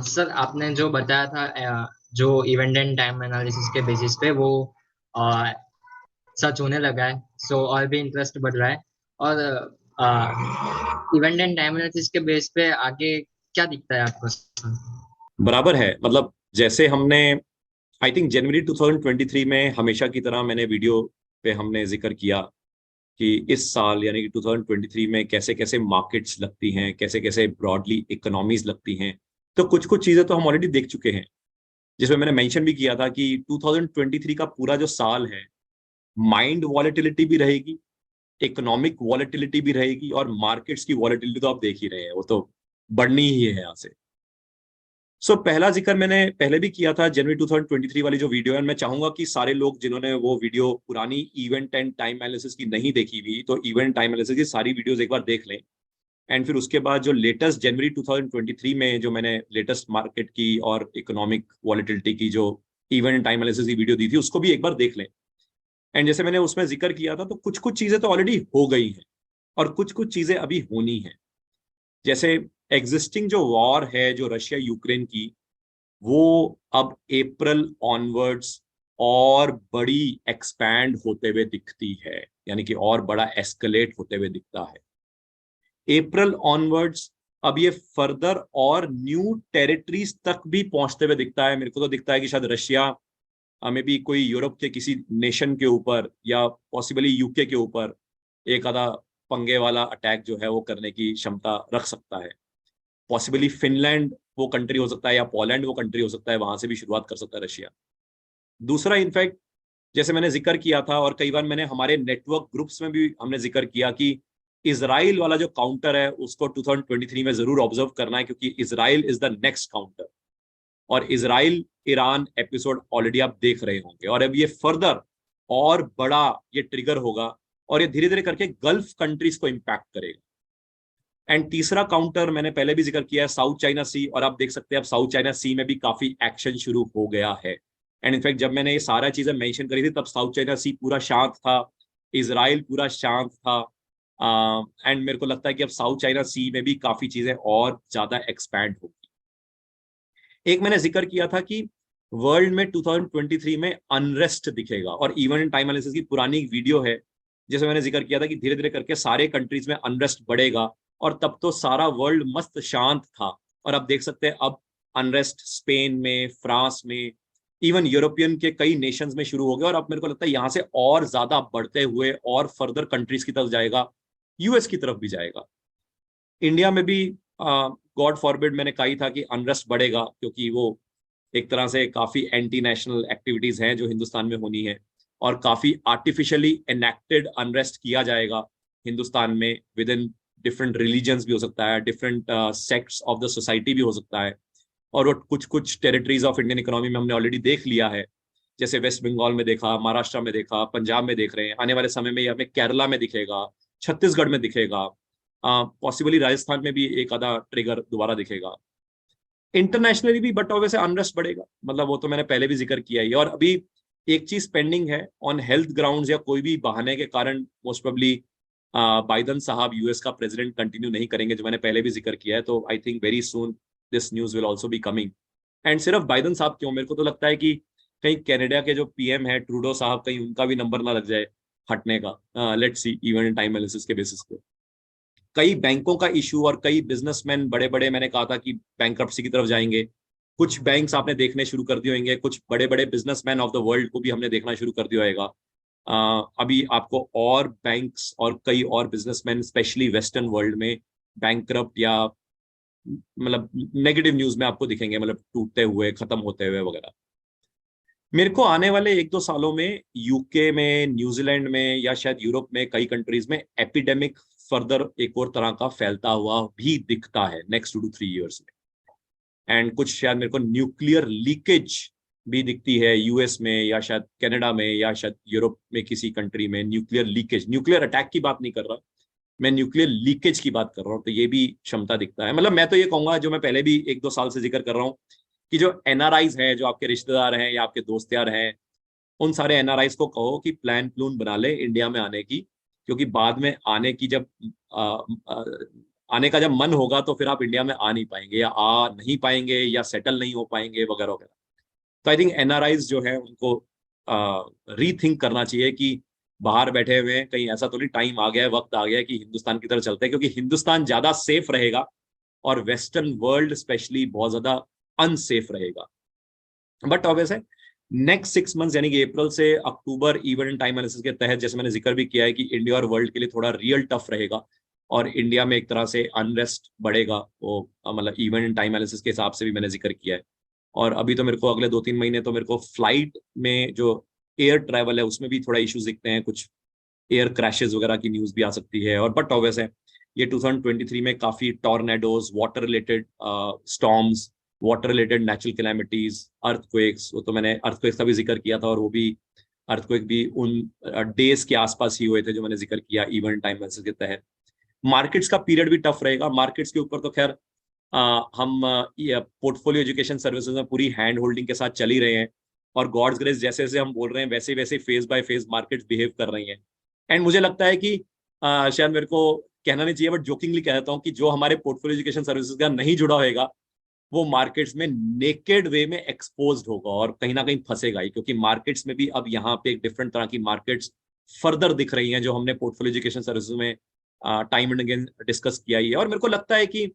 Sir आपने जो बताया था जो इवेंट एंड टाइम एनालिसिस के बेसिस पे वो अ, सच होने लगा है। सो और भी इंटरेस्ट बढ़ रहा है। और इवेंट एंड टाइम एनालिसिस के बेस पे आगे क्या दिखता है आपको सर? बराबर है। मतलब जैसे हमने आई थिंक जनवरी 2023 में हमेशा की तरह मैंने वीडियो पे हमने जिक्र किया कि इस साल यानी कि 2023 में कैसे कैसे मार्केट्स लगती हैं, कैसे कैसे ब्रॉडली इकोनॉमीज लगती हैं। तो कुछ कुछ चीजें तो हम ऑलरेडी देख चुके हैं, जिसमें मैंने मेंशन भी किया था कि 2023 का पूरा जो साल है, माइंड वॉलेटिलिटी भी रहेगी, इकोनॉमिक वॉलेटिलिटी भी रहेगी, और मार्केट्स की वॉलेटिलिटी तो आप देख ही रहे हैं, वो तो बढ़नी ही है यहाँ से। पहला जिक्र मैंने पहले भी किया था जनवरी 2023 वाली जो वीडियो है। मैं चाहूंगा कि सारे लोग जिन्होंने वो वीडियो पुरानी इवेंट एंड टाइम एनालिसिस की नहीं देखी हुई, तो इवेंट टाइम एनालिसिस की सारी वीडियोस एक बार देख लें। एंड फिर उसके बाद जो लेटेस्ट जनवरी 2023 में जो मैंने लेटेस्ट मार्केट की और इकोनॉमिक वॉलेटिलिटी की जो इवेंट एंड टाइम एनालिसिस की वीडियो दी थी, उसको भी एक बार देख लें। एंड जैसे मैंने उसमें जिक्र किया था, तो कुछ कुछ चीजें तो ऑलरेडी हो गई हैं और कुछ कुछ चीजें अभी होनी है। जैसे एग्जिस्टिंग जो वॉर है, जो रशिया यूक्रेन की, वो अब अप्रैल ऑनवर्ड्स और बड़ी एक्सपैंड होते हुए दिखती है, यानी कि और बड़ा एस्केलेट होते हुए दिखता है अप्रैल ऑनवर्ड्स। अब ये फर्दर और न्यू टेरिटरीज तक भी पहुंचते हुए दिखता है। मेरे को तो दिखता है कि शायद रशिया में भी कोई यूरोप के किसी नेशन के ऊपर या पॉसिबली यूके के ऊपर एक आधा पंगे वाला अटैक जो है वो करने की क्षमता रख सकता है। पॉसिबली फिनलैंड वो कंट्री हो सकता है, या पोलैंड वो कंट्री हो सकता है, वहां से भी शुरुआत कर सकता है रशिया। दूसरा, इनफैक्ट जैसे मैंने जिक्र किया था और कई बार मैंने हमारे नेटवर्क ग्रुप्स में भी हमने जिक्र किया कि इसराइल वाला जो काउंटर है उसको 2023 में जरूर ऑब्जर्व करना है, क्योंकि Israel is the next counter. और इसराइल ईरान एपिसोड ऑलरेडी आप देख रहे होंगे, और अब ये फर्दर और बड़ा ये ट्रिगर होगा, और ये धीरे धीरे करके गल्फ कंट्रीज को इंपैक्ट करेगा। एंड तीसरा काउंटर मैंने पहले भी जिक्र किया है, साउथ चाइना सी, और आप देख सकते हैं अब साउथ चाइना सी में भी काफी एक्शन शुरू हो गया है। एंड इनफैक्ट जब मैंने ये सारा चीजें मेंशन करी थी, तब साउथ चाइना सी पूरा शांत था, इसराइल पूरा शांत था। एंड मेरे को लगता है कि अब साउथ चाइना सी में भी काफी चीजें और ज्यादा एक्सपैंड होगी। एक मैंने जिक्र किया था कि वर्ल्ड में 2023 में अनरेस्ट दिखेगा, और इवन टाइम एनालिसिस की पुरानी वीडियो है जिसमें मैंने जिक्र किया था कि धीरे धीरे करके सारे कंट्रीज में अनरेस्ट बढ़ेगा। और तब तो सारा वर्ल्ड मस्त शांत था, और अब देख सकते हैं अब अनरेस्ट स्पेन में, फ्रांस में, इवन यूरोपियन के कई नेशंस में शुरू हो गया, और अब मेरे को लगता है यहाँ से और ज्यादा बढ़ते हुए और फर्दर कंट्रीज की तरफ जाएगा, यूएस की तरफ भी जाएगा। इंडिया में भी गॉड फॉरबिड मैंने कही था कि अनरेस्ट बढ़ेगा, क्योंकि वो एक तरह से काफी एंटी नेशनल एक्टिविटीज हैं जो हिंदुस्तान में होनी है, और काफी आर्टिफिशियली एनेक्टेड अनरेस्ट किया जाएगा हिंदुस्तान में, विद इन डिफरेंट रिलीजन्स भी हो सकता है, different sects of the society भी हो सकता है। और वो कुछ कुछ टेरिटरीज ऑफ इंडियन इकोनॉमी में हमने ऑलरेडी देख लिया है। जैसे वेस्ट बंगाल में देखा, महाराष्ट्र में देखा, पंजाब में देख रहे हैं, आने वाले समय में ये हमें केरला में दिखेगा, छत्तीसगढ़ में दिखेगा, पॉसिबली राजस्थान में भी एक आधा ट्रिगर दोबारा दिखेगा इंटरनेशनली भी। बट वैसे अनरेस्ट बढ़ेगा, मतलब वो तो मैंने पहले भी जिक्र किया ही। और अभी एक चीज पेंडिंग है ऑन हेल्थ ग्राउंड्स या कोई भी बहाने के कारण, मोस्ट प्रोबेबली बाइडन साहब यूएस का प्रेसिडेंट कंटिन्यू नहीं करेंगे, जो मैंने पहले भी जिक्र किया है। तो I think very soon this news will also be coming. And सिर्फ बाइडन साहब क्यों, मेरे को तो लगता है कि कहीं कनाडा के जो पीएम है ट्रूडो साहब, कहीं उनका भी नंबर ना लग जाए हटने का। Let's see even time analysis के बेसिस पे कई बैंकों का इशू और कई बिजनेसमैन बड़े बड़े, मैंने कहा था कि बैंक्रप्सी की तरफ जाएंगे। कुछ बैंक्स आपने देखने शुरू कर दिए होंगे, कुछ बड़े बड़े बिजनेसमैन ऑफ द वर्ल्ड को भी हमने देखना शुरू कर दिया होगा। अभी आपको और बैंक्स और कई और बिजनेसमैन स्पेशली वेस्टर्न वर्ल्ड में बैंकरप्ट या मतलब नेगेटिव न्यूज में आपको दिखेंगे, मतलब टूटते हुए, खत्म होते हुए वगैरह। मेरे को आने वाले एक दो सालों में यूके में, न्यूजीलैंड में, या शायद यूरोप में कई कंट्रीज में एपिडेमिक फर्दर एक और तरह का फैलता हुआ भी दिखता है नेक्स्ट 2 to 3 years में। एंड कुछ शायद मेरे को न्यूक्लियर लीकेज भी दिखती है यूएस में, या शायद कनाडा में, या शायद यूरोप में किसी कंट्री में न्यूक्लियर लीकेज। न्यूक्लियर अटैक की बात नहीं कर रहा मैं, न्यूक्लियर लीकेज की बात कर रहा हूँ। तो ये भी क्षमता दिखता है। मतलब मैं तो ये कहूंगा, जो मैं पहले भी एक दो साल से जिक्र कर रहा हूँ, कि जो एनआरआईज हैं, जो आपके रिश्तेदार हैं या आपके दोस्त यार हैं, उन सारे एनआरआईज को कहो कि प्लान प्लून बना ले इंडिया में आने की। क्योंकि बाद में आने की जब आने का जब मन होगा तो फिर आप इंडिया में आ नहीं पाएंगे, या आ नहीं पाएंगे, या सेटल नहीं हो पाएंगे वगैरह वगैरह। तो आई थिंक एनआरआईज जो है उनको रीथिंक करना चाहिए कि बाहर बैठे हुए हैं, कहीं ऐसा तो नहीं टाइम आ गया है, वक्त आ गया है कि हिंदुस्तान की तरफ चलते हैं, क्योंकि हिंदुस्तान ज्यादा सेफ रहेगा और वेस्टर्न वर्ल्ड स्पेशली बहुत ज्यादा अनसेफ रहेगा। बट ऑब्वियस है नेक्स्ट 6 मंथ्स यानी कि अप्रैल से अक्टूबर इवेंट एंड टाइम एनालिसिस के तहत, जैसे मैंने जिक्र भी किया है कि इंडिया और वर्ल्ड के लिए थोड़ा रियल टफ रहेगा, और इंडिया में एक तरह से अनरेस्ट बढ़ेगा, वो मतलब इवेंट एंड टाइम एनालिसिस के हिसाब से भी मैंने जिक्र किया है। और अभी तो मेरे को अगले 2-3 महीने तो मेरे को फ्लाइट में जो एयर ट्रैवल है उसमें भी थोड़ा इश्यूज दिखते हैं, कुछ एयर क्रैशेस वगैरह की न्यूज भी आ सकती है। और बट ऑब्वियस है ये 2023 में काफी tornadoes, water related storms, water related natural calamities, earthquakes, वो तो मैंने अर्थक्वेक्स का भी जिक्र किया था, और वो भी अर्थक्वेक भी उन डेज के आसपास ही हुए थे जो मैंने जिक्र किया इवेंट टाइम एनालिसिस के तहत। मार्केट्स का पीरियड भी टफ रहेगा। मार्केट्स के ऊपर तो खैर हम पोर्टफोलियो एजुकेशन सर्विसेज में पूरी हैंड होल्डिंग के साथ चल ही रहे हैं, और गॉड्स ग्रेस जैसे जैसे हम बोल रहे हैं वैसे वैसे phase by phase markets behave कर रही हैं। एंड मुझे लगता है कि शायद मेरे को कहना नहीं चाहिए बट जोकिंगली कहता हूँ कि जो हमारे पोर्टफोलियो एजुकेशन सर्विसेज का नहीं जुड़ा होगा वो मार्केट्स में नेकेड वे में एक्सपोज्ड होगा और कहीं ना कहीं फंसेगा ही, क्योंकि मार्केट्स में भी अब यहाँ पे एक डिफरेंट तरह की मार्केट्स फर्दर दिख रही हैं जो हमने पोर्टफोलियो एजुकेशन सर्विसेज में टाइम एंड अगेन डिस्कस किया ही है। और मेरे को लगता है कि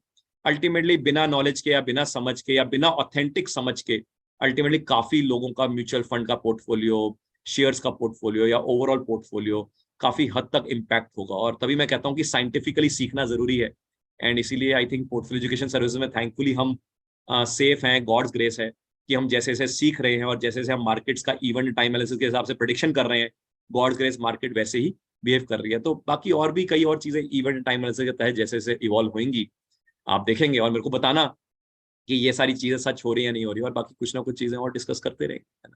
अल्टीमेटली बिना नॉलेज के या बिना समझ के या बिना ऑथेंटिक समझ के अल्टीमेटली काफी लोगों का म्यूचुअल फंड का पोर्टफोलियो, शेयर्स का पोर्टफोलियो या ओवरऑल पोर्टफोलियो काफी हद तक इम्पैक्ट होगा। और तभी मैं कहता हूँ कि साइंटिफिकली सीखना जरूरी है। एंड इसीलिए I think portfolio education services में थैंकफुली हम सेफ हैं, गॉड्स ग्रेस है कि हम जैसे जैसे सीख रहे हैं और जैसे जैसे हम मार्केट्स का इवेंट टाइम एनालिसिस के हिसाब से प्रेडिक्शन कर रहे हैं, गॉड्स ग्रेस मार्केट वैसे ही बिहेव कर रही है। तो बाकी और भी कई और चीजें इवेंट टाइम एनालिसिस के तहत जैसे जैसे इवॉल्व होंगी आप देखेंगे, और मेरे को बताना कि ये सारी चीजें सच हो रही है नहीं हो रही, और बाकी कुछ ना कुछ चीजें और डिस्कस करते रहेंगे।